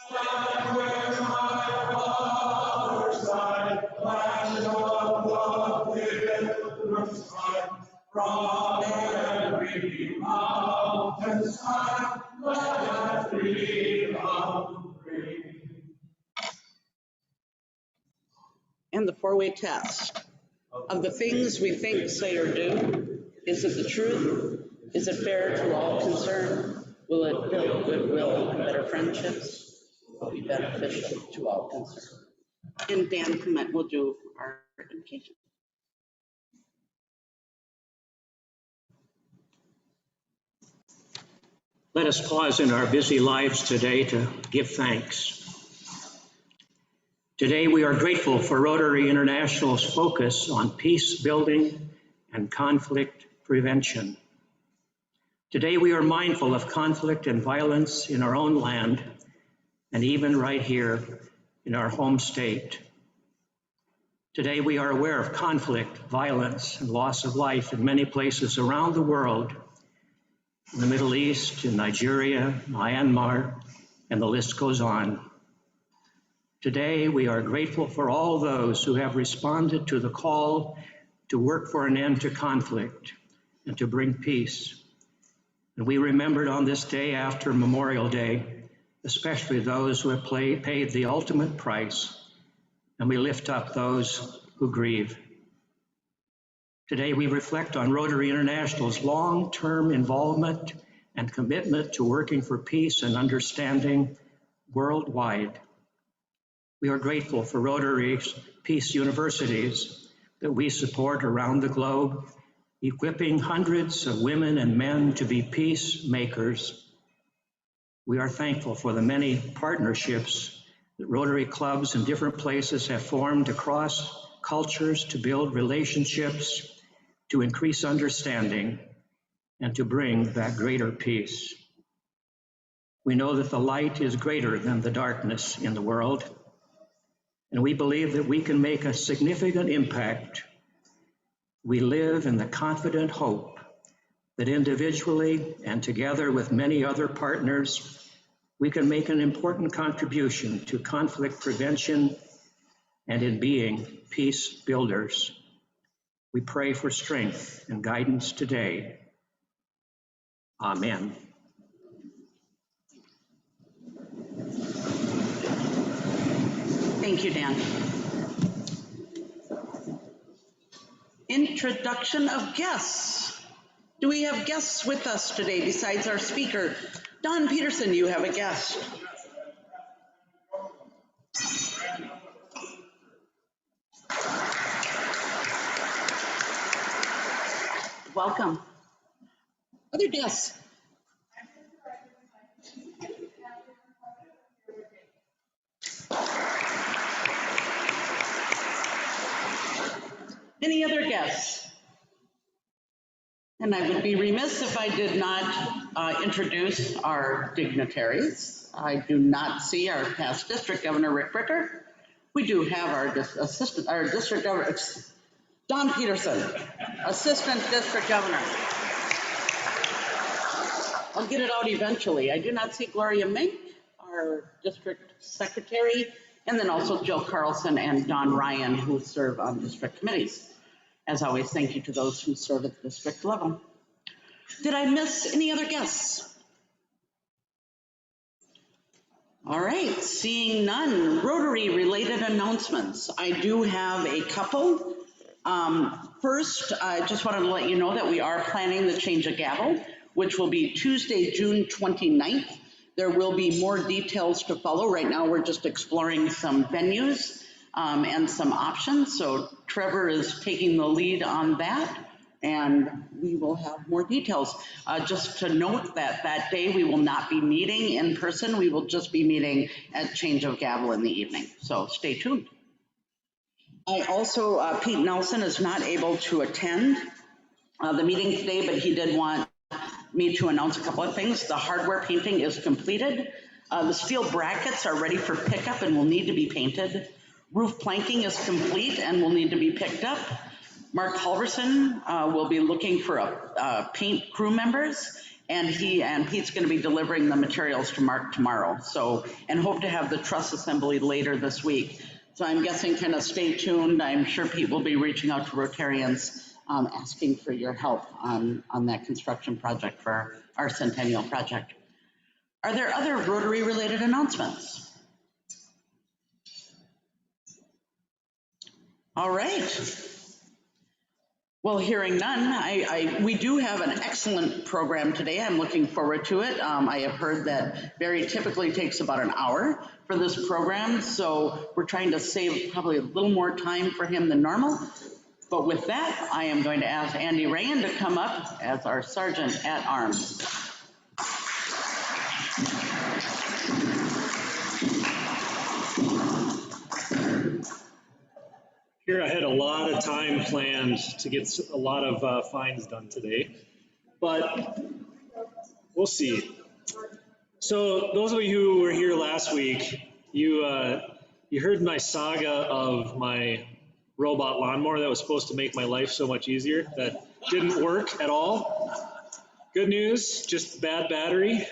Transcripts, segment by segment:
Land where my fathers died, land of the pilgrims tribe, from every mountain side, let freedom ring. And the four-way test. Of the things we think, say, or do, is it the truth? Is it fair to all concerned? Will it build goodwill and better friendships? Will be beneficial to all concerned? And Dan Clement will do our invocation. Let us pause in our busy lives today to give thanks. Today, we are grateful for Rotary International's focus on peace building and conflict prevention. Today, we are mindful of conflict and violence in our own land and even right here in our home state. Today, we are aware of conflict, violence, and loss of life in many places around the world, in the Middle East, in Nigeria, Myanmar, and the list goes on. Today, we are grateful for all those who have responded to the call to work for an end to conflict and to bring peace. And we remembered on this day after Memorial Day, especially those who have paid the ultimate price, and we lift up those who grieve. Today, we reflect on Rotary International's long-term involvement and commitment to working for peace and understanding worldwide. We are grateful for Rotary's Peace Universities that we support around the globe, equipping hundreds of women and men to be peacemakers. We are thankful for the many partnerships that Rotary clubs in different places have formed across cultures to build relationships, to increase understanding, and to bring that greater peace. We know that the light is greater than the darkness in the world, and we believe that we can make a significant impact. We live in the confident hope that individually and together with many other partners, we can make an important contribution to conflict prevention and in being peace builders. We pray for strength and guidance today. Amen. Thank you, Dan. Introduction of guests. Do we have guests with us today besides our speaker? Don Peterson, you have a guest. Welcome. Other guests? Any other guests? And I would be remiss if I did not introduce our dignitaries. I do not see our past district governor, Rick Bricker. We do have our district governor, Don Peterson, assistant district governor. I'll get it out eventually. I do not see Gloria Mink, our district secretary, and then also Jill Carlson and Don Ryan, who serve on district committees. As always, thank you to those who serve at the district level. Did I miss any other guests? All right, seeing none. Rotary related announcements. I do have a couple. First, I just wanted to let you know that we are planning the change of gavel, which will be Tuesday, June 29th. There will be more details to follow. Right now, we're just exploring some venues and some options. So Trevor is taking the lead on that, and we will have more details. Just to note that that day we will not be meeting in person. We will just be meeting at change of gavel in the evening. So stay tuned. I also, Pete Nelson is not able to attend the meeting today, but he did want me to announce a couple of things. The hardware painting is completed. The steel brackets are ready for pickup and will need to be painted. Roof planking is complete and will need to be picked up. Mark Halverson will be looking for paint crew members, and Pete's going to be delivering the materials to Mark tomorrow. So, and hope to have the truss assembly later this week. So I'm guessing kind of stay tuned. I'm sure Pete will be reaching out to Rotarians asking for your help on that construction project for our centennial project. Are there other Rotary related announcements? All right. Well, hearing none, we do have an excellent program today. I'm looking forward to it. I have heard that Barry typically takes about an hour for this program, so we're trying to save probably a little more time for him than normal. But with that, I am going to ask Andy Reagan to come up as our Sergeant at Arms. Here I had a lot of time planned to get a lot of fines done today, but we'll see. So those of you who were here last week, you heard my saga of my robot lawnmower that was supposed to make my life so much easier that didn't work at all. Good news, just bad battery.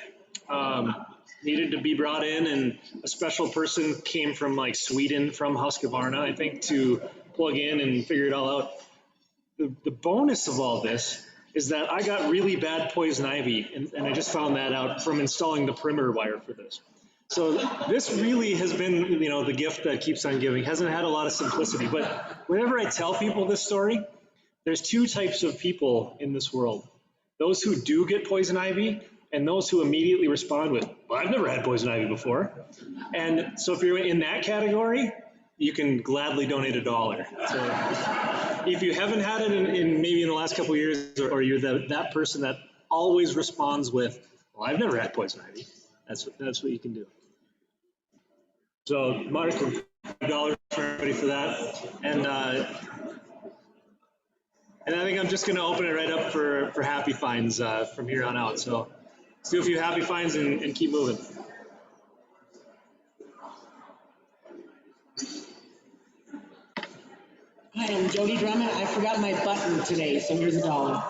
Needed to be brought in, and a special person came from like Sweden, from Husqvarna, I think, to plug in and figure it all out. The bonus of all this is that I got really bad poison ivy, and I just found that out from installing the perimeter wire for this. So this really has been, the gift that keeps on giving. Hasn't had a lot of simplicity, but whenever I tell people this story, there's two types of people in this world. Those who do get poison ivy, and those who immediately respond with, well, I've never had poison ivy before. And so if you're in that category, you can gladly donate $1. So if you haven't had it in maybe in the last couple of years, or you're that person that always responds with, well, I've never had poison ivy, that's what you can do. So Mark, $1 for everybody for that. And I think I'm just gonna open it right up for happy finds from here on out. So let's do a few happy finds and keep moving. Hi, I'm Jody Drummond. I forgot my button today, so here's $1.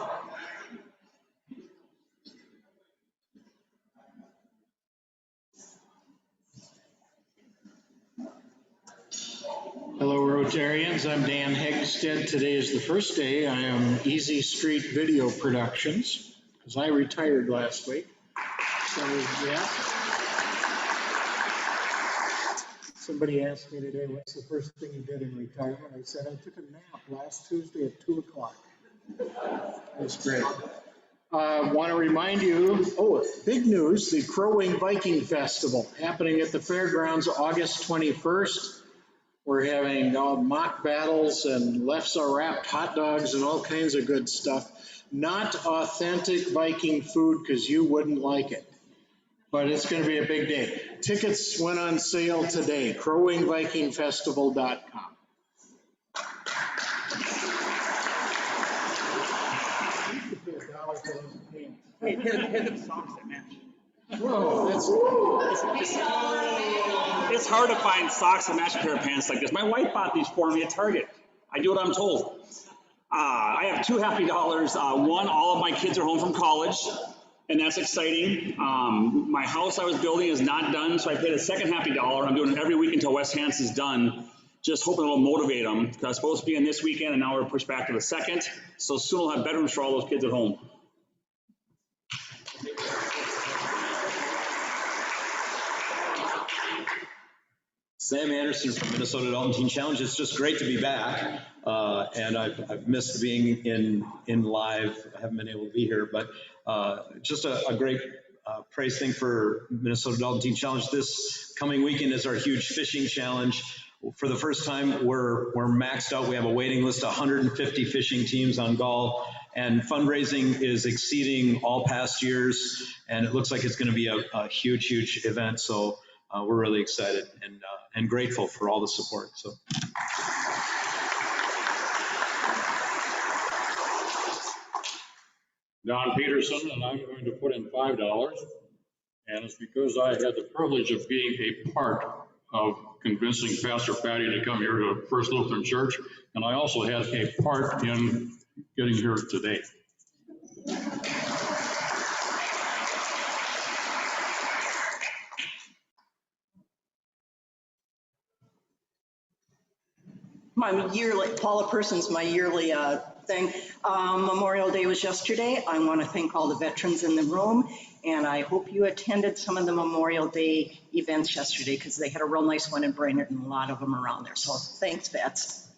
Hello, Rotarians. I'm Dan Hegstead. Today is the first day I am Easy Street Video Productions, because I retired last week. So, yeah. Somebody asked me today, what's the first thing you did in retirement? I said, I took a nap last Tuesday at 2 o'clock. That's great. Want to remind you, big news, the Crow Wing Viking Festival happening at the fairgrounds August 21st. We're having mock battles and lefts are wrapped hot dogs and all kinds of good stuff. Not authentic Viking food because you wouldn't like it, but it's going to be a big day. Tickets went on sale today, crowwingvikingfestival.com. Hey, hit the socks that match. Whoa, It's hard to find socks that match a pair of pants like this. My wife bought these for me at Target. I do what I'm told. I have two happy dollars. One, all of my kids are home from college, and that's exciting. My house I was building is not done, so I paid a second happy dollar. I'm doing it every week until West Hants is done, just hoping it'll motivate them. Because I was supposed to be in this weekend, and now we're pushed back to the second. So soon we'll have bedrooms for all those kids at home. Sam Anderson from Minnesota Dalton Teen Challenge. It's just great to be back, and I've missed being in live. I haven't been able to be here, but just a great praise thing for Minnesota Dalton Teen Challenge. This coming weekend is our huge fishing challenge. For the first time, we're maxed out. We have a waiting list of 150 fishing teams on Gull, and fundraising is exceeding all past years, and it looks like it's going to be a huge event. So we're really excited and grateful for all the support. So. Don Peterson, and I'm going to put in $5, and it's because I had the privilege of being a part of convincing Pastor Patty to come here to First Lutheran Church, and I also had a part in getting here today. My yearly, Paula Person's my yearly thing. Memorial Day was yesterday. I want to thank all the veterans in the room, and I hope you attended some of the Memorial Day events yesterday because they had a real nice one in Brainerd and a lot of them around there. So thanks, vets.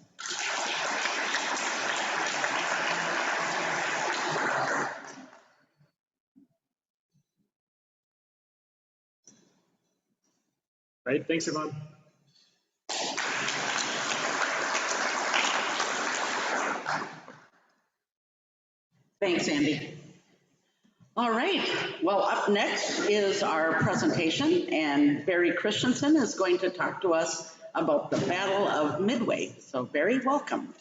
Right, thanks, Yvonne. Thanks, Andy. All right, well, up next is our presentation, and Barry Christensen is going to talk to us about the Battle of Midway. So Barry, welcome.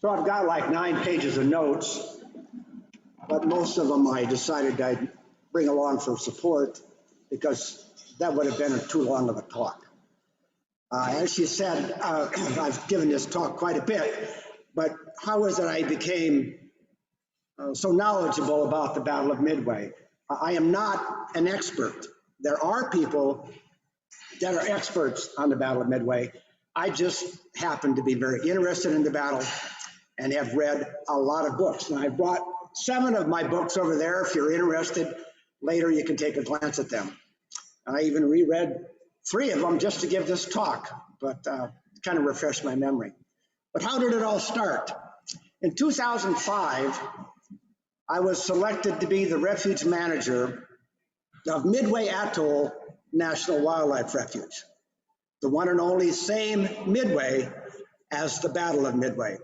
So I've got like 9 pages of notes, but most of them I decided I'd bring along for support because that would have been too long of a talk. As you said, I've given this talk quite a bit, but how is it I became so knowledgeable about the Battle of Midway? I am not an expert. There are people that are experts on the Battle of Midway. I just happen to be very interested in the battle and have read a lot of books. And I brought 7 of my books over there. If you're interested, later you can take a glance at them. I even reread 3 of them just to give this talk, but kind of refresh my memory. But how did it all start? In 2005, I was selected to be the refuge manager of Midway Atoll National Wildlife Refuge, the one and only same Midway as the Battle of Midway.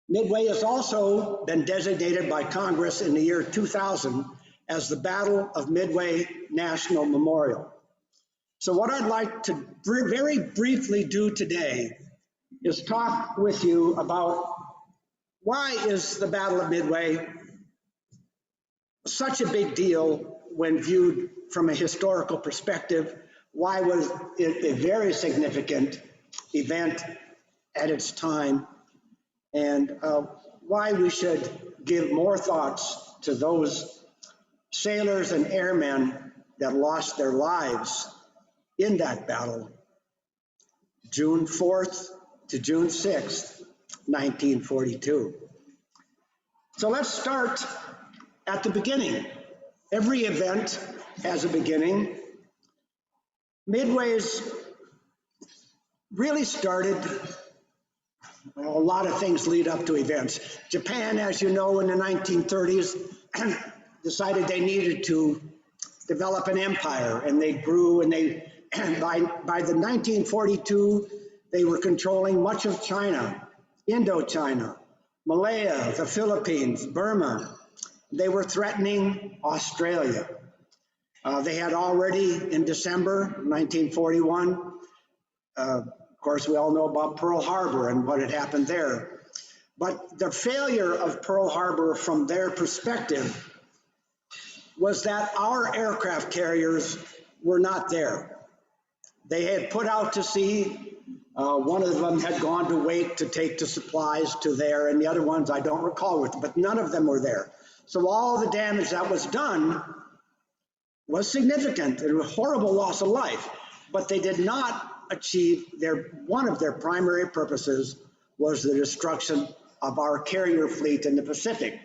Midway has also been designated by Congress in the year 2000 as the Battle of Midway National Memorial. So what I'd like to very briefly do today is talk with you about why is the Battle of Midway such a big deal when viewed from a historical perspective? Why was it a very significant event at its time? And why we should give more thoughts to those sailors and airmen that lost their lives in that battle, June 4th to June 6th, 1942. So let's start at the beginning. Every event has a beginning. Midway's really started. Well, a lot of things lead up to events. Japan, as you know, in the 1930s, decided they needed to develop an empire, and they grew, and by the 1942, they were controlling much of China, Indochina, Malaya, the Philippines, Burma. They were threatening Australia. They had already, in December 1941, of course, we all know about Pearl Harbor and what had happened there. But the failure of Pearl Harbor from their perspective was that our aircraft carriers were not there. They had put out to sea. One of them had gone to wait to take the supplies to there, and the other ones I don't recall with, but none of them were there. So all the damage that was done was significant and a horrible loss of life, but they did not achieve one of their primary purposes was the destruction of our carrier fleet in the Pacific.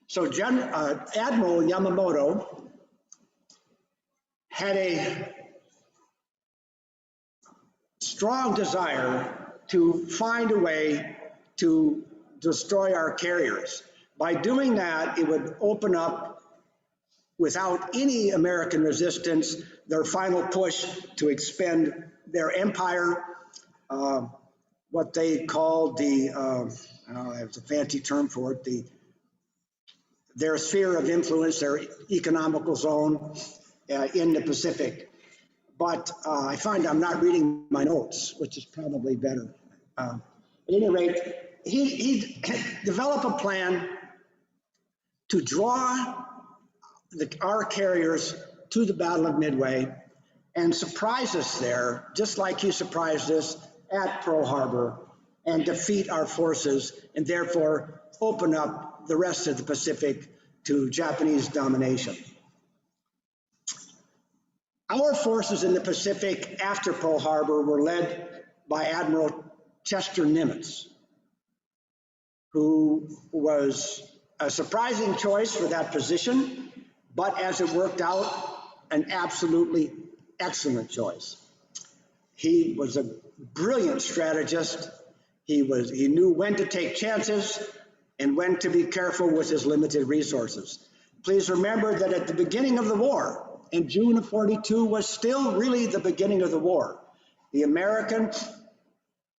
So Admiral Yamamoto had a strong desire to find a way to destroy our carriers. By doing that, it would open up, without any American resistance, their final push to expand their empire, what they called there's a fancy term for it, their sphere of influence, their economical zone in the Pacific. But I find I'm not reading my notes, which is probably better. At any rate, he developed a plan to draw our carriers to the Battle of Midway and surprise us there, just like he surprised us at Pearl Harbor and defeat our forces, and therefore open up the rest of the Pacific to Japanese domination. Our forces in the Pacific after Pearl Harbor were led by Admiral Chester Nimitz, who was a surprising choice for that position, but as it worked out, an absolutely excellent choice. He was a brilliant strategist. He knew when to take chances and when to be careful with his limited resources. Please remember that at the beginning of the war, in June of '42, was still really the beginning of the war. The American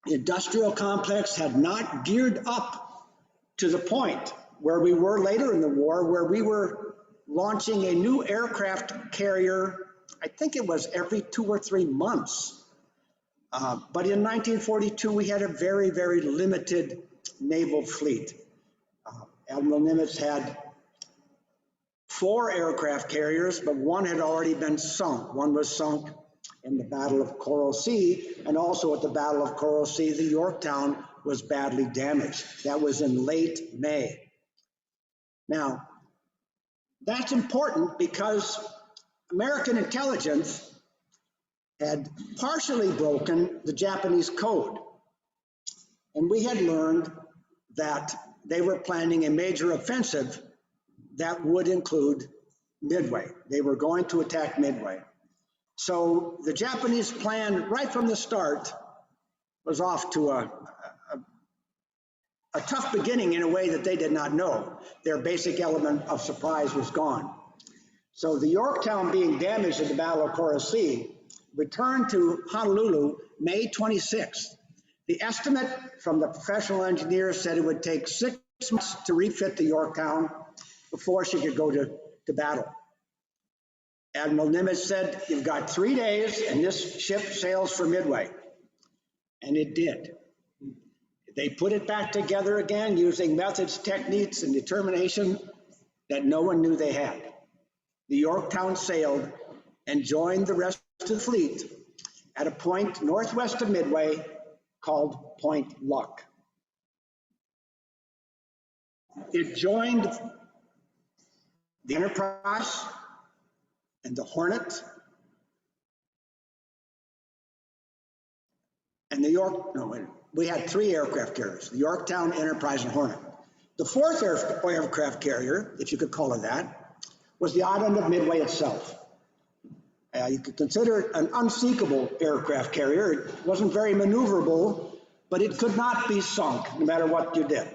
industrial complex had not geared up to the point where we were later in the war, where we were launching a new aircraft carrier, I think it was every 2 or 3 months. But in 1942, we had a very, very limited naval fleet. Admiral Nimitz had 4 aircraft carriers, but one had already been sunk. One was sunk in the Battle of Coral Sea, and also at the Battle of Coral Sea, the Yorktown was badly damaged. That was in late May. Now, that's important because American intelligence had partially broken the Japanese code. And we had learned that they were planning a major offensive that would include Midway. They were going to attack Midway. So the Japanese plan right from the start was off to a tough beginning in a way that they did not know. Their basic element of surprise was gone. So the Yorktown, being damaged in the Battle of Coral Sea, returned to Honolulu May 26th. The estimate from the professional engineers said it would take 6 months to refit the Yorktown before she could go to battle. Admiral Nimitz said, "You've got 3 days and this ship sails for Midway." And it did. They put it back together again using methods, techniques, and determination that no one knew they had. The Yorktown sailed and joined the rest of the fleet at a point northwest of Midway called Point Luck. It joined the Enterprise and the Hornet and we had 3 aircraft carriers, the Yorktown, Enterprise, and Hornet. The 4th aircraft carrier, if you could call it that, was the island of Midway itself. You could consider it an unsinkable aircraft carrier. It wasn't very maneuverable, but it could not be sunk no matter what you did.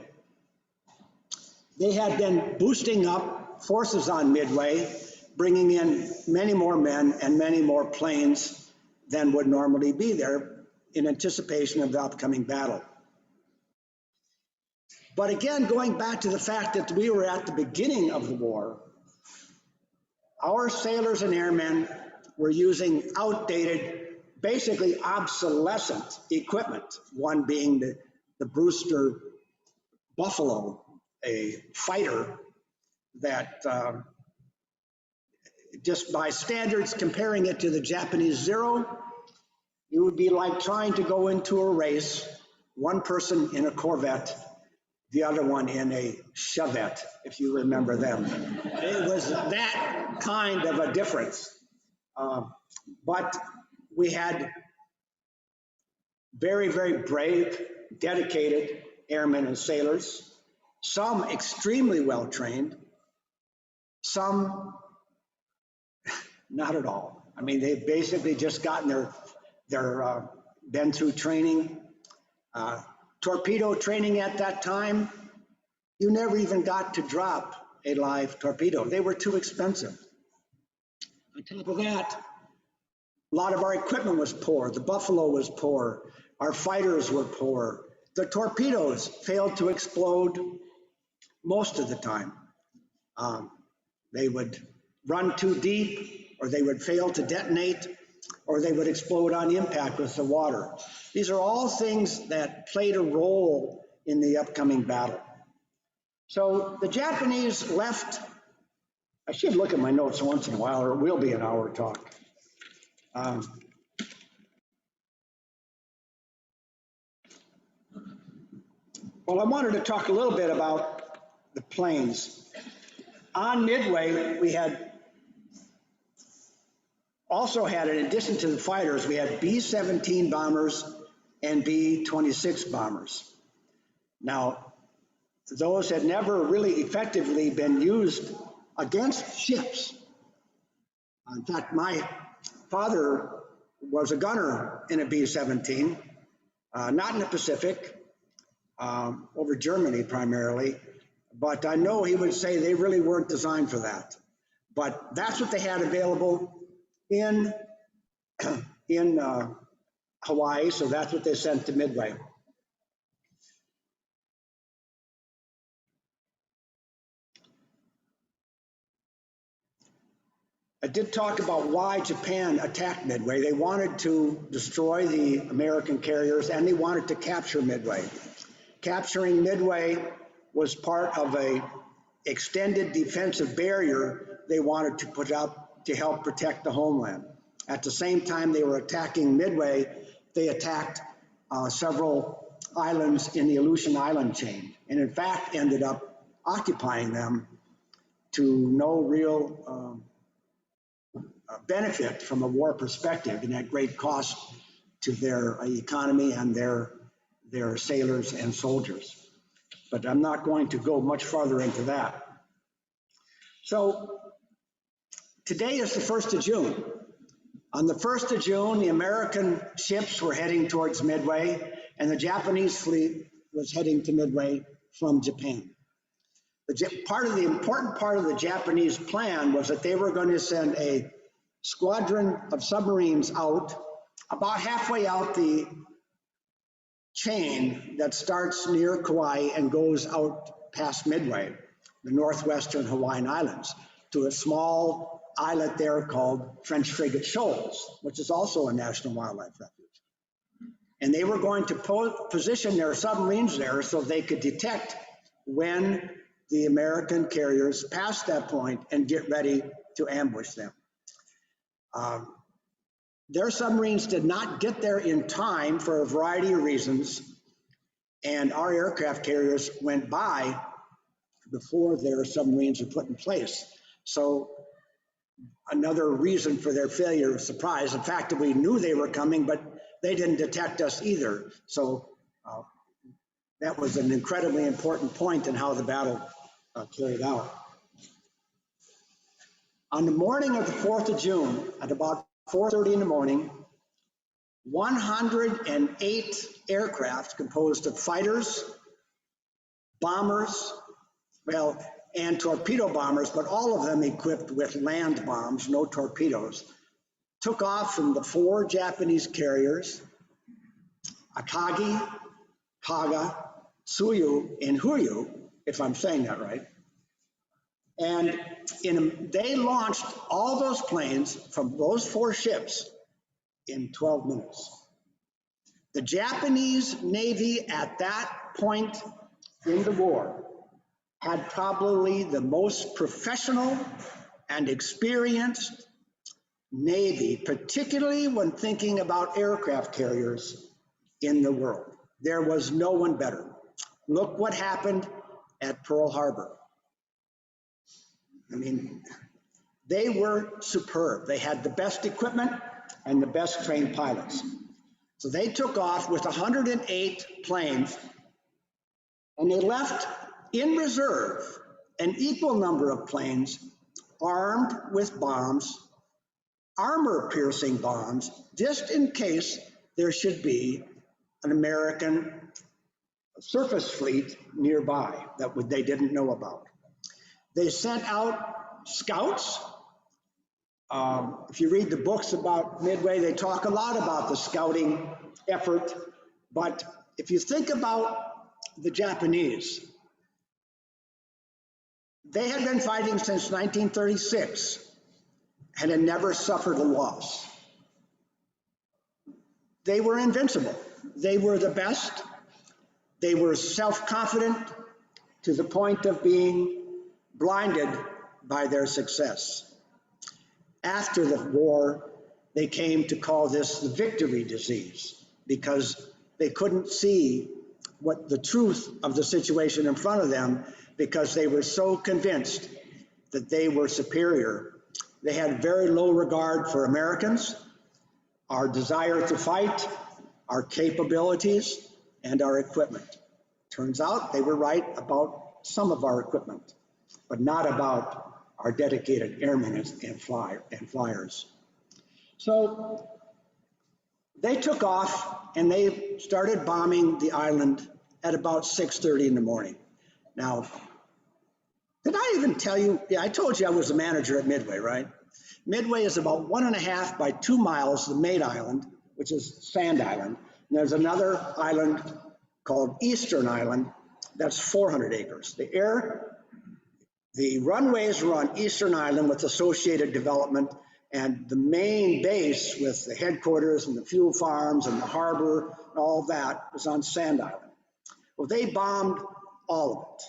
They had been boosting up forces on Midway, bringing in many more men and many more planes than would normally be there in anticipation of the upcoming battle. But again, going back to the fact that we were at the beginning of the war, our sailors and airmen were using outdated, basically obsolescent equipment, one being the Brewster Buffalo, a fighter that just by standards, comparing it to the Japanese Zero, it would be like trying to go into a race, one person in a Corvette, the other one in a Chevette, if you remember them. It was that kind of a difference. But we had very, very brave, dedicated airmen and sailors, some extremely well trained, some not at all. I mean, they've basically just gotten been through training. Torpedo training at that time, you never even got to drop a live torpedo. They were too expensive. On top of that, a lot of our equipment was poor. The Buffalo was poor. Our fighters were poor. The torpedoes failed to explode most of the time. They would run too deep, or they would fail to detonate, or they would explode on impact with the water. These are all things that played a role in the upcoming battle. So the Japanese left. I should look at my notes once in a while, or it will be an hour talk. Well, I wanted to talk a little bit about the planes. On Midway, we also had, in addition to the fighters, we had B-17 bombers and B-26 bombers. Now, those had never really effectively been used against ships. In fact, my father was a gunner in a B-17, not in the Pacific, over Germany primarily, but I know he would say they really weren't designed for that. But that's what they had available in Hawaii, so that's what they sent to Midway. I did talk about why Japan attacked Midway. They wanted to destroy the American carriers and they wanted to capture Midway. Capturing Midway was part of a extended defensive barrier they wanted to put up to help protect the homeland. At the same time they were attacking Midway, they attacked several islands in the Aleutian Island chain, and in fact ended up occupying them to no real benefit from a war perspective, and at great cost to their economy and their sailors and soldiers. But I'm not going to go much farther into that. So today is the 1st of June. On the 1st of June, the American ships were heading towards Midway, and the Japanese fleet was heading to Midway from Japan. The important part of the Japanese plan was that they were going to send a squadron of submarines out, about halfway out the chain that starts near Kauai and goes out past Midway, the northwestern Hawaiian Islands, to a small islet there called French Frigate Shoals, which is also a national wildlife refuge. And they were going to position their submarines there so they could detect when the American carriers passed that point and get ready to ambush them. Their submarines did not get there in time for a variety of reasons, and our aircraft carriers went by before their submarines were put in place. So another reason for their failure was surprise. The fact that we knew they were coming, but they didn't detect us either. So that was an incredibly important point in how the battle carried out. On the morning of the 4th of June, at about 4:30 in the morning, 108 aircraft composed of fighters, bombers, and torpedo bombers, but all of them equipped with land bombs, no torpedoes, took off from the 4 Japanese carriers, Akagi, Kaga, Tsuyu, and Huyu, if I'm saying that right. And they launched all those planes from those 4 ships in 12 minutes. The Japanese Navy at that point in the war had probably the most professional and experienced Navy, particularly when thinking about aircraft carriers in the world. There was no one better. Look what happened at Pearl Harbor. I mean, they were superb. They had the best equipment and the best trained pilots. So they took off with 108 planes, and they left in reserve an equal number of planes armed with bombs, armor-piercing bombs, just in case there should be an American surface fleet nearby that they didn't know about. They sent out scouts. If you read the books about Midway, they talk a lot about the scouting effort. But if you think about the Japanese, they had been fighting since 1936 and had never suffered a loss. They were invincible. They were the best. They were self-confident to the point of being blinded by their success. After the war, they came to call this the victory disease because they couldn't see what the truth of the situation in front of them because they were so convinced that they were superior. They had very low regard for Americans, our desire to fight, our capabilities, and our equipment. Turns out they were right about some of our equipment, but not about our dedicated airmen and flyers. So they took off and they started bombing the island at about 6:30 in the morning. Now, did I even tell you? Yeah, I told you I was the manager at Midway, right? Midway is about 1.5 by 2 miles, the main island, which is Sand Island. And there's another island called Eastern Island that's 400 acres. The runways were on Eastern Island with associated development, and the main base with the headquarters and the fuel farms and the harbor and all that was on Sand Island. Well, they bombed all of it.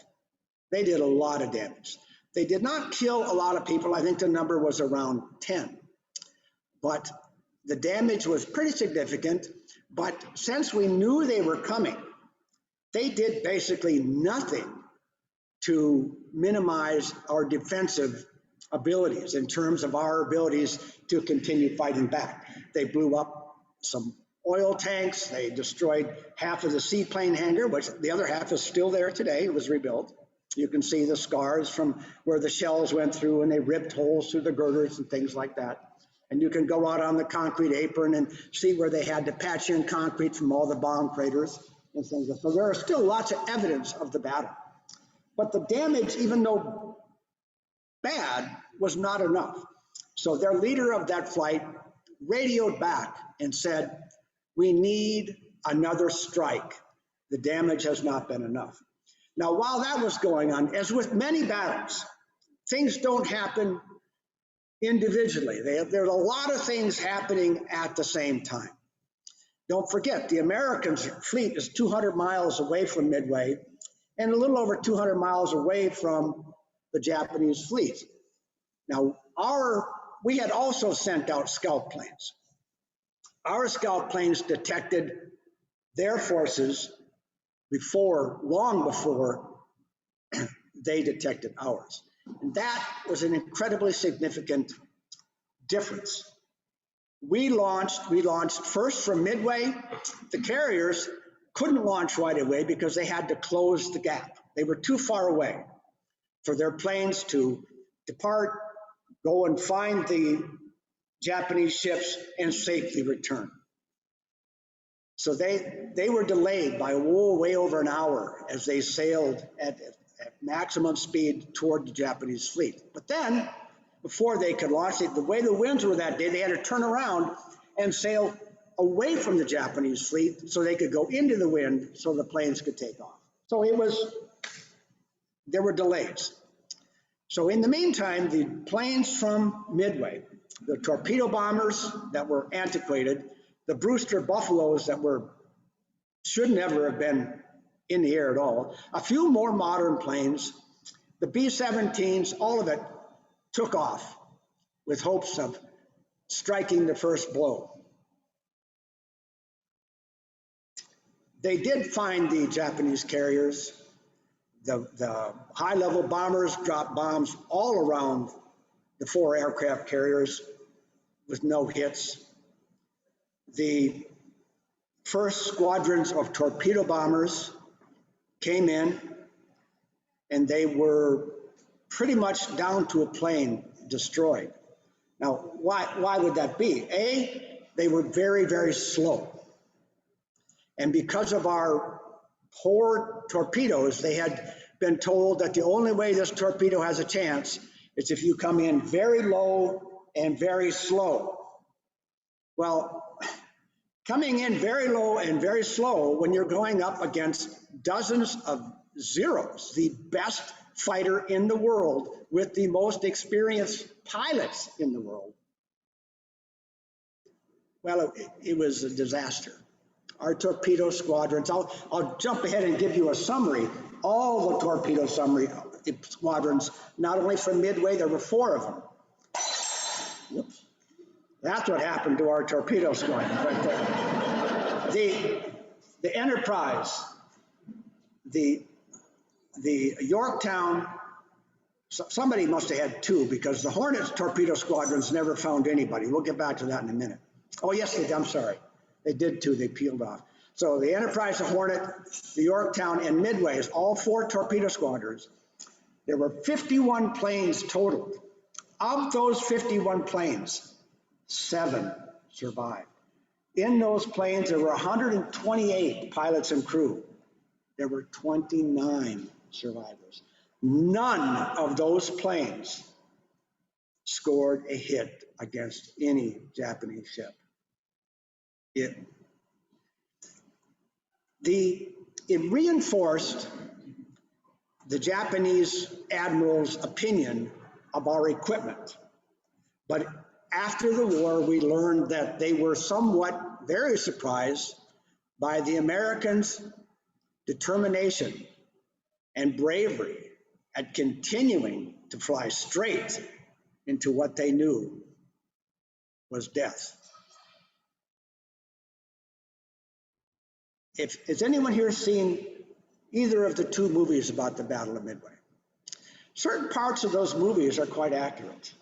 They did a lot of damage. They did not kill a lot of people. I think the number was around 10. But the damage was pretty significant. But since we knew they were coming, they did basically nothing to minimize our defensive abilities in terms of our abilities to continue fighting back. They blew up some oil tanks. They destroyed half of the seaplane hangar, which the other half is still there today. It was rebuilt. You can see the scars from where the shells went through and they ripped holes through the girders and things like that. And you can go out on the concrete apron and see where they had to patch in concrete from all the bomb craters and things. So there are still lots of evidence of the battle. But the damage, even though bad, was not enough. So their leader of that flight radioed back and said, "We need another strike. The damage has not been enough." Now, while that was going on, as with many battles, things don't happen individually. There's a lot of things happening at the same time. Don't forget, the American fleet is 200 miles away from Midway and a little over 200 miles away from the Japanese fleet. Now, we had also sent out scout planes. Our scout planes detected their forces long before they detected ours. And that was an incredibly significant difference. We launched first from Midway. The carriers couldn't launch right away because they had to close the gap. They were too far away for their planes to depart, go and find the Japanese ships and safely return. So they were delayed by way over an hour as they sailed at maximum speed toward the Japanese fleet. But then, before they could launch it, the way the winds were that day, they had to turn around and sail away from the Japanese fleet so they could go into the wind so the planes could take off. So there were delays. So in the meantime, the planes from Midway, the torpedo bombers that were antiquated, the Brewster Buffaloes that should never have been in the air at all, a few more modern planes, the B-17s, all of it took off with hopes of striking the first blow. They did find the Japanese carriers. The high-level bombers dropped bombs all around the 4 aircraft carriers with no hits. The first squadrons of torpedo bombers came in, and they were pretty much down to a plane destroyed. Now, why would that be? They were very, very slow. And because of our poor torpedoes, they had been told that the only way this torpedo has a chance is if you come in very low and very slow. Well, coming in very low and very slow when you're going up against dozens of Zeros, the best fighter in the world with the most experienced pilots in the world, well, it was a disaster. Our torpedo squadrons, I'll jump ahead and give you a summary. All the torpedo squadrons, not only from Midway, there were 4 of them. Whoops. That's what happened to our torpedo squadron right there. The Enterprise, the Yorktown, somebody must have had two, because the Hornets torpedo squadrons never found anybody. We'll get back to that in a minute. Oh, yes, I'm sorry. They did two, they peeled off. So the Enterprise, the Hornet, the Yorktown, and Midway, all 4 torpedo squadrons. There were 51 planes total. Of those 51 planes, 7 survived. In those planes, there were 128 pilots and crew. There were 29 survivors. None of those planes scored a hit against any Japanese ship. It reinforced the Japanese admiral's opinion of our equipment. But after the war, we learned that they were somewhat very surprised by the Americans' determination and bravery at continuing to fly straight into what they knew was death. Has anyone here seen either of the 2 movies about the Battle of Midway? Certain parts of those movies are quite accurate.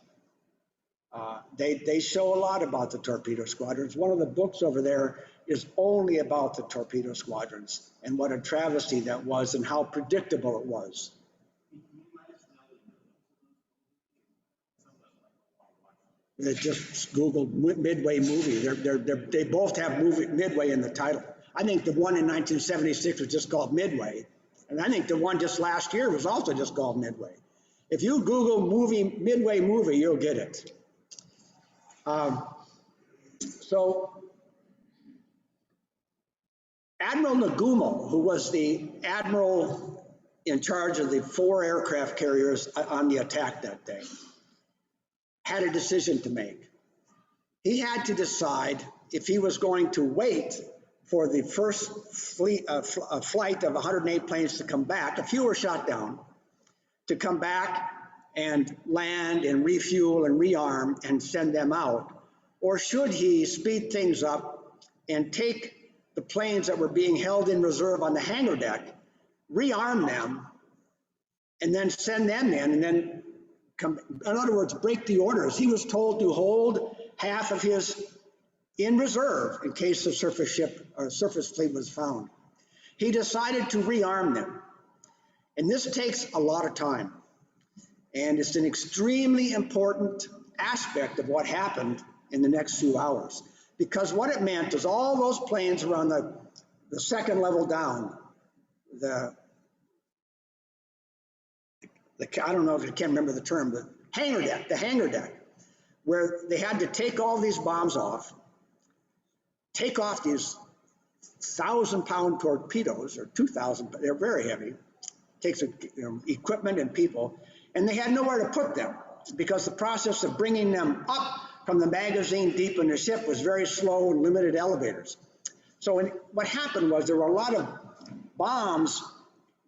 They show a lot about the torpedo squadrons. One of the books over there is only about the torpedo squadrons and what a travesty that was and how predictable it was. They just Googled Midway movie. They both have Midway in the title. I think the one in 1976 was just called Midway. And I think the one just last year was also just called Midway. If you Google Midway movie, you'll get it. So Admiral Nagumo, who was the admiral in charge of the 4 aircraft carriers on the attack that day, had a decision to make. He had to decide if he was going to wait for the first flight of 108 planes to come back. A few were shot down, to come back and land and refuel and rearm and send them out. Or should he speed things up and take the planes that were being held in reserve on the hangar deck, rearm them, and then send them in, and then come, in other words, break the orders. He was told to hold half of his in reserve in case the surface ship or surface fleet was found. He decided to rearm them. And this takes a lot of time. And it's an extremely important aspect of what happened in the next few hours. Because what it meant is all those planes were on the second level down, I don't know if I can't remember the term, but the hangar deck, where they had to take all these bombs off, take off these 1,000-pound torpedoes, or 2,000, they're very heavy, takes equipment and people, and they had nowhere to put them because the process of bringing them up from the magazine deep in the ship was very slow and limited elevators. So what happened was there were a lot of bombs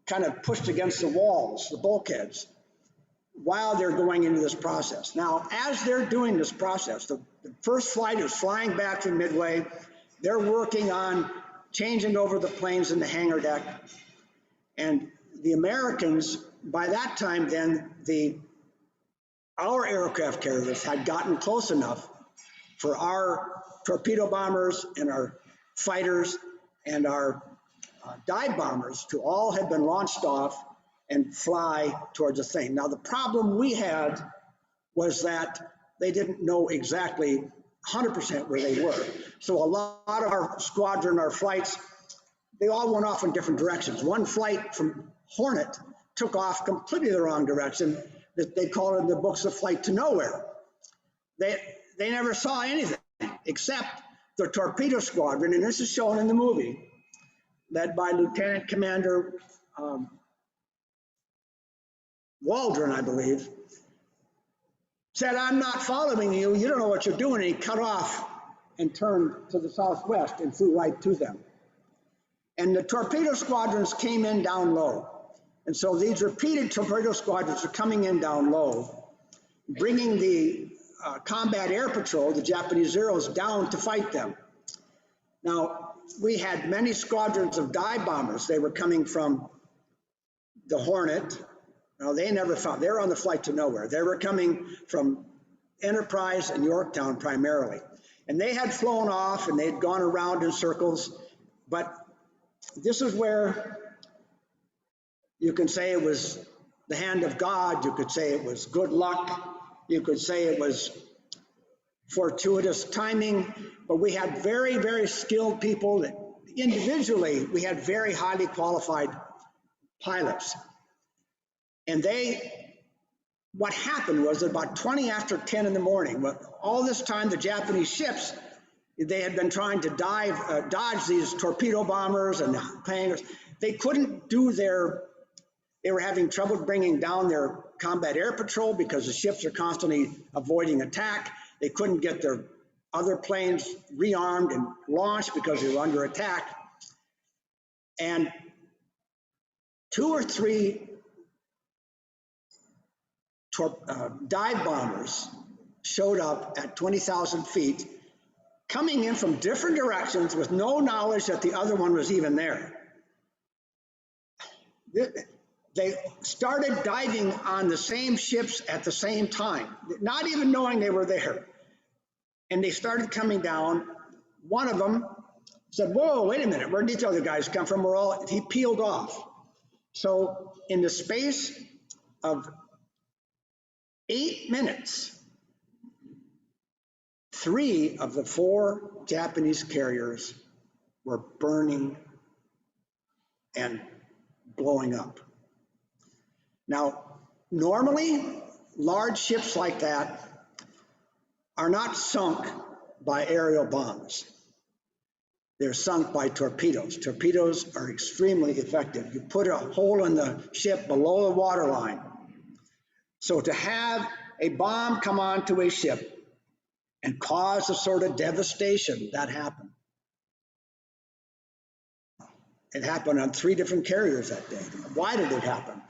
kind of pushed against the walls, the bulkheads, while they're going into this process. Now, as they're doing this process, the first flight is flying back from Midway. They're working on changing over the planes in the hangar deck. And the Americans, by that time then, our aircraft carriers had gotten close enough for our torpedo bombers and our fighters and our dive bombers to all have been launched off and fly towards the thing. Now, the problem we had was that they didn't know exactly 100% where they were. So a lot of our squadron, our flights, they all went off in different directions. One flight from Hornet took off completely the wrong direction. That they call it in the books a flight to nowhere. They never saw anything except the torpedo squadron, and this is shown in the movie, led by Lieutenant Commander Waldron, I believe, said, "I'm not following you. You don't know what you're doing." And he cut off and turned to the southwest and flew right to them. And the torpedo squadrons came in down low. And so these repeated torpedo squadrons are coming in down low, bringing the combat air patrol, the Japanese Zeros, down to fight them. Now, we had many squadrons of dive bombers. They were coming from the Hornet, no, they never found, they were on the flight to nowhere. They were coming from Enterprise and Yorktown primarily. And they had flown off and they'd gone around in circles. But this is where you can say it was the hand of God. You could say it was good luck. You could say it was fortuitous timing. But we had very, very skilled people that individually, we had very highly qualified pilots. And what happened was about 20 after 10 in the morning, all this time the Japanese ships, they had been trying to dodge these torpedo bombers and hangars. They couldn't do they were having trouble bringing down their combat air patrol because the ships are constantly avoiding attack. They couldn't get their other planes rearmed and launched because they were under attack. And 2 or 3 dive bombers showed up at 20,000 feet, coming in from different directions with no knowledge that the other one was even there. They started diving on the same ships at the same time, not even knowing they were there. And they started coming down. One of them said, whoa, wait a minute, where'd these other guys come from? He peeled off. So in the space of 8 minutes, 3 of the 4 Japanese carriers were burning and blowing up. Now, normally, large ships like that are not sunk by aerial bombs. They're sunk by torpedoes. Torpedoes are extremely effective. You put a hole in the ship below the waterline. So to have a bomb come onto a ship and cause the sort of devastation that happened. It happened on 3 different carriers that day. Why did it happen?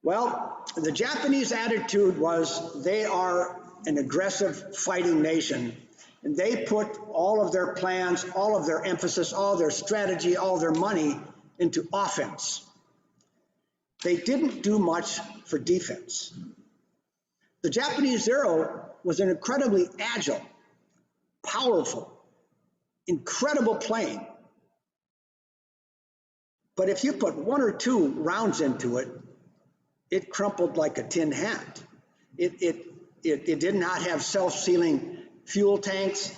Well, the Japanese attitude was they are an aggressive fighting nation, and they put all of their plans, all of their emphasis, all their strategy, all their money into offense. They didn't do much for defense. The Japanese Zero was an incredibly agile, powerful, incredible plane. But if you put 1 or 2 rounds into it, it crumpled like a tin hat. It did not have self-sealing fuel tanks.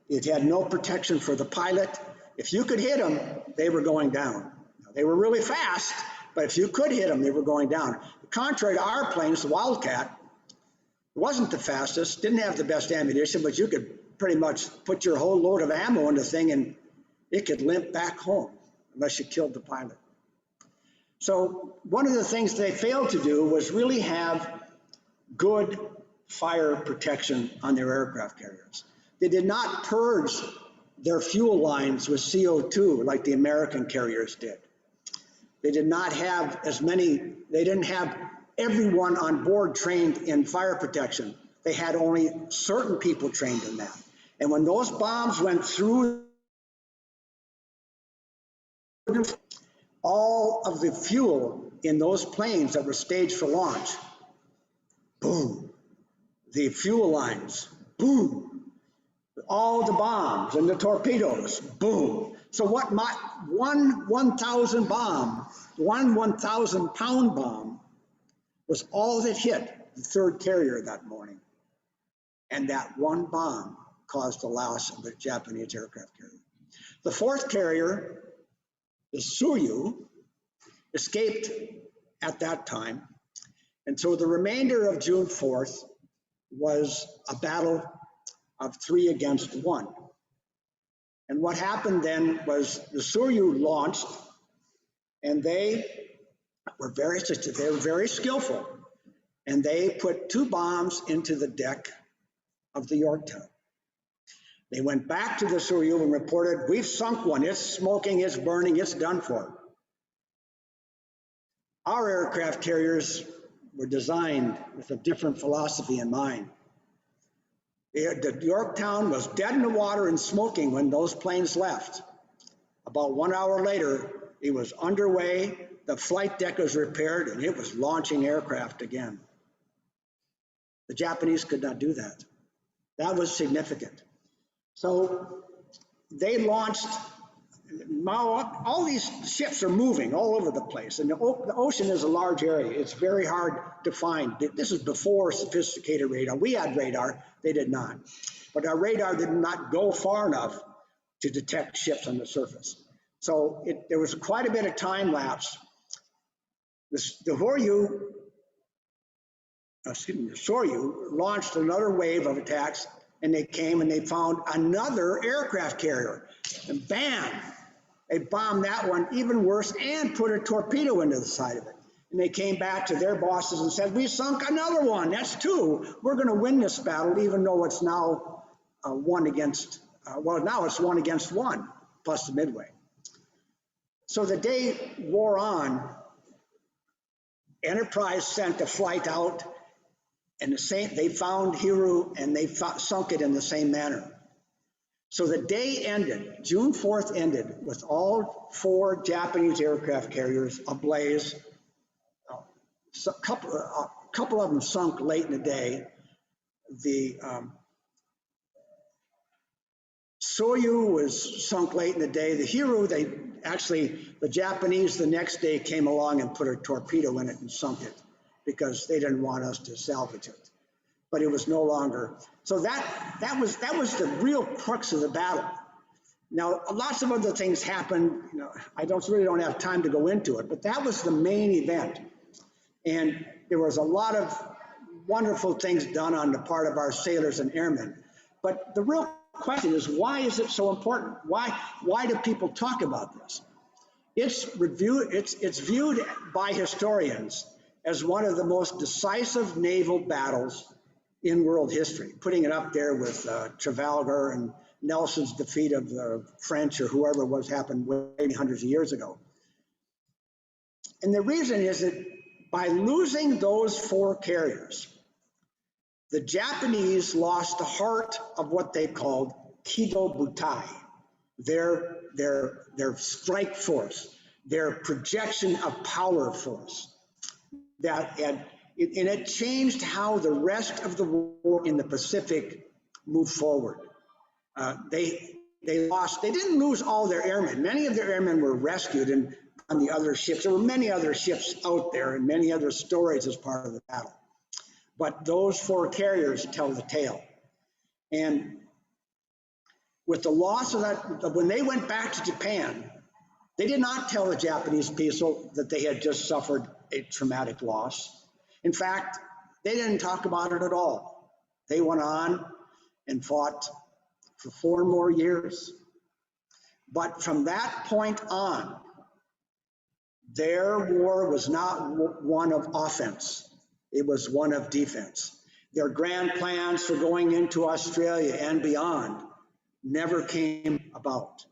It had no protection for the pilot. If you could hit them, they were going down. They were really fast, but if you could hit them, they were going down. Contrary to our planes, the Wildcat, wasn't the fastest, didn't have the best ammunition, but you could pretty much put your whole load of ammo in the thing and it could limp back home unless you killed the pilot. So one of the things they failed to do was really have good fire protection on their aircraft carriers. They did not purge their fuel lines with CO2 like the American carriers did. They did not have they didn't have everyone on board trained in fire protection. They had only certain people trained in that. And when those bombs went through, all of the fuel in those planes that were staged for launch, boom, the fuel lines, boom, all the bombs and the torpedoes, boom. So what one 1,000 bomb, one 1,000 pound bomb was all that hit the 3rd carrier that morning. And that one bomb caused the loss of the Japanese aircraft carrier. The 4th carrier, the Tsuyu, escaped at that time. And so the remainder of June 4th was a battle of 3 against 1. And what happened then was the Tsuyu launched, and they were very skillful. And they put 2 bombs into the deck of the Yorktown. They went back to the Tsuyu and reported, we've sunk one, it's smoking, it's burning, it's done for. Our aircraft carriers were designed with a different philosophy in mind. The Yorktown was dead in the water and smoking when those planes left. About 1 hour later, it was underway. the flight deck was repaired and it was launching aircraft again. The Japanese could not do that. That was significant. So they launched, now all these ships are moving all over the place, and the ocean is a large area. It's very hard to find. This is before sophisticated radar. We had radar, they did not. But our radar did not go far enough to detect ships on the surface. So there was quite a bit of time lapse. The Soryu launched another wave of attacks, and they came and they found another aircraft carrier, and bam, they bombed that one even worse and put a torpedo into the side of it. And they came back to their bosses and said, we sunk another one, that's two. We're gonna win this battle, even though it's now one against one, plus the Midway. So the day wore on, Enterprise sent a flight out, and they found Hiru and they sunk it in the same manner. So the day ended, June 4th ended, with all 4 Japanese aircraft carriers ablaze. A couple of them sunk late in the day. The Soryu was sunk late in the day. The Hiru, the Japanese the next day came along and put a torpedo in it and sunk it because they didn't want us to salvage it. But it was no longer. So that was the real crux of the battle. Now, lots of other things happened. I really don't have time to go into it, but that was the main event. And there was a lot of wonderful things done on the part of our sailors and airmen. But the real question is, why is it so important? Why do people talk about this? It's viewed by historians as one of the most decisive naval battles in world history, putting it up there with Trafalgar and Nelson's defeat of the French or whoever it was happened way hundreds of years ago. And the reason is that by losing those 4 carriers, the Japanese lost the heart of what they called Kido Butai, their strike force, their projection of power force. And it changed how the rest of the war in the Pacific moved forward. They didn't lose all their airmen. Many of their airmen were rescued on the other ships. There were many other ships out there and many other stories as part of the battle. But those 4 carriers tell the tale. And with the loss of that, when they went back to Japan, they did not tell the Japanese people that they had just suffered a traumatic loss. In fact, they didn't talk about it at all. They went on and fought for 4 more years. But from that point on, their war was not one of offense. It was one of defense. Their grand plans for going into Australia and beyond never came about.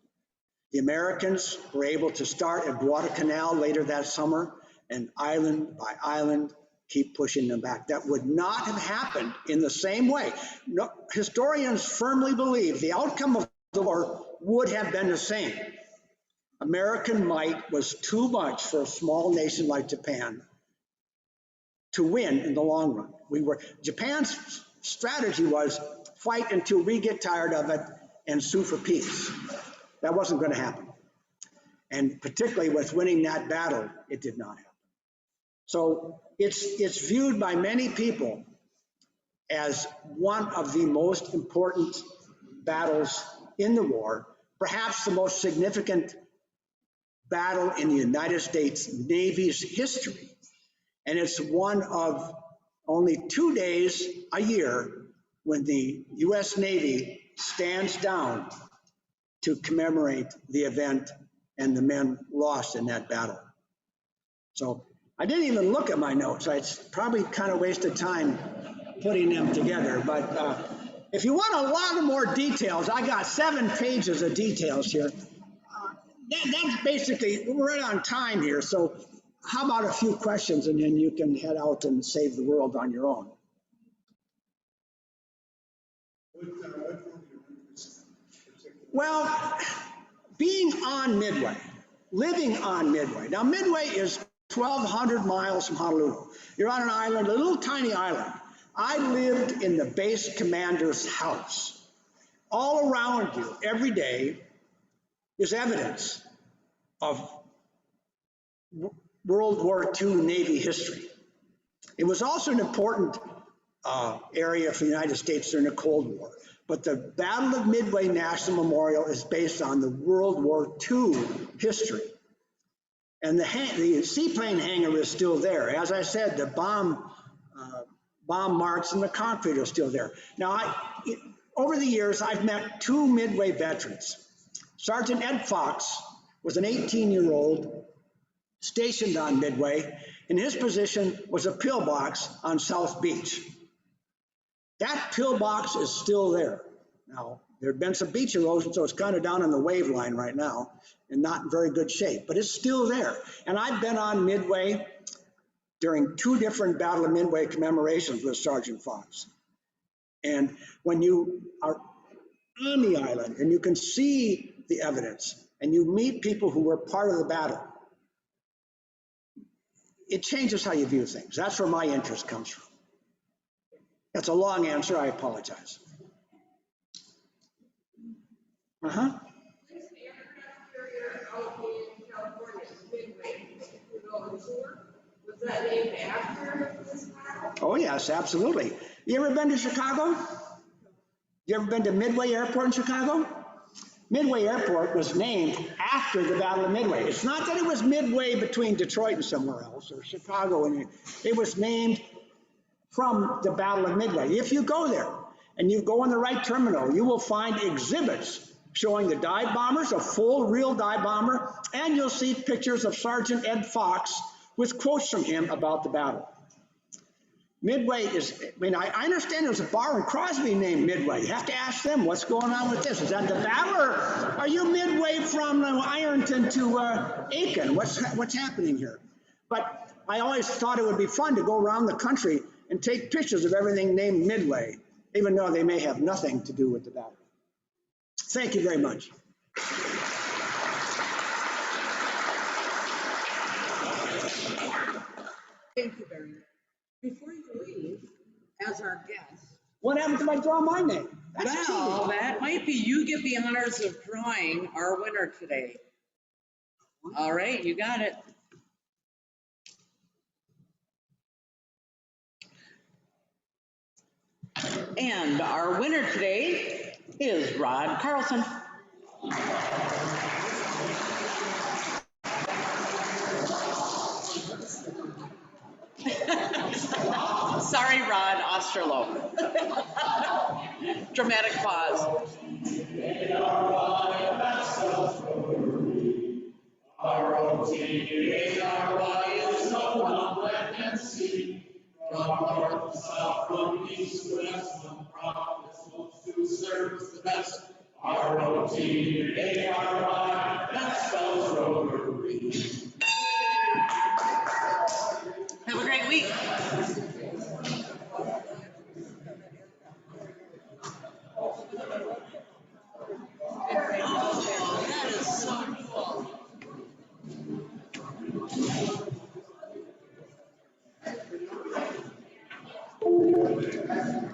The Americans were able to start at Guadalcanal later that summer, and island by island, keep pushing them back. That would not have happened in the same way. No, historians firmly believe the outcome of the war would have been the same. American might was too much for a small nation like Japan to win in the long run. Japan's strategy was fight until we get tired of it and sue for peace. That wasn't going to happen. And particularly with winning that battle, it did not happen. So it's viewed by many people as one of the most important battles in the war, perhaps the most significant battle in the United States Navy's history. And it's one of only 2 days a year when the US Navy stands down to commemorate the event and the men lost in that battle. So I didn't even look at my notes. It's probably kind of wasted time putting them together. But if you want a lot of more details, I got 7 pages of details here. That's basically, we're right on time here. So how about a few questions and then you can head out and save the world on your own. Well, being on Midway, living on Midway. Now, Midway is 1,200 miles from Honolulu. You're on an island, a little tiny island. I lived in the base commander's house. All around you, every day, is evidence of World War II Navy history. It was also an important area for the United States during the Cold War. But the Battle of Midway National Memorial is based on the World War II history. And the seaplane hangar is still there. As I said, the bomb marks and the concrete are still there. Now, over the years, I've met two Midway veterans. Sergeant Ed Fox was an 18-year-old stationed on Midway, and his position was a pillbox on South Beach. That pillbox is still there. Now, there had been some beach erosion, so it's kind of down on the wave line right now and not in very good shape, but it's still there. And I've been on Midway during two different Battle of Midway commemorations with Sergeant Fox. And when you are on the island and you can see the evidence and you meet people who were part of the battle, it changes how you view things. That's where my interest comes from. That's a long answer, I apologize. Uh-huh. Was that named after this battle? Oh, yes, absolutely. You ever been to Chicago? You ever been to Midway Airport in Chicago? Midway Airport was named after the Battle of Midway. It's not that it was midway between Detroit and somewhere else, or Chicago, and it was named from the Battle of Midway. If you go there and you go in the right terminal, you will find exhibits showing the dive bombers, a full real dive bomber, and you'll see pictures of Sergeant Ed Fox with quotes from him about the battle. Midway is, I understand there's a bar in Crosby named Midway. You have to ask them what's going on with this. Is that the battle, or are you midway from Ironton to Aiken? What's happening here? But I always thought it would be fun to go around the country and take pictures of everything named Midway, even though they may have nothing to do with the battle. Thank you very much. Thank you very much. Before you leave, as our guest. What happened if I draw my name? That's well, that might be, you get the honors of drawing our winner today. All right, you got it. And our winner today is Rod Carlson. Sorry, Rod Osterloh. Dramatic pause. R-O-T-A-R-Y is no one that can see. From north to south, from east to west, from prophets most who serves the best. R-O-T-A-R-Y, that spells Rotary. Have a great week.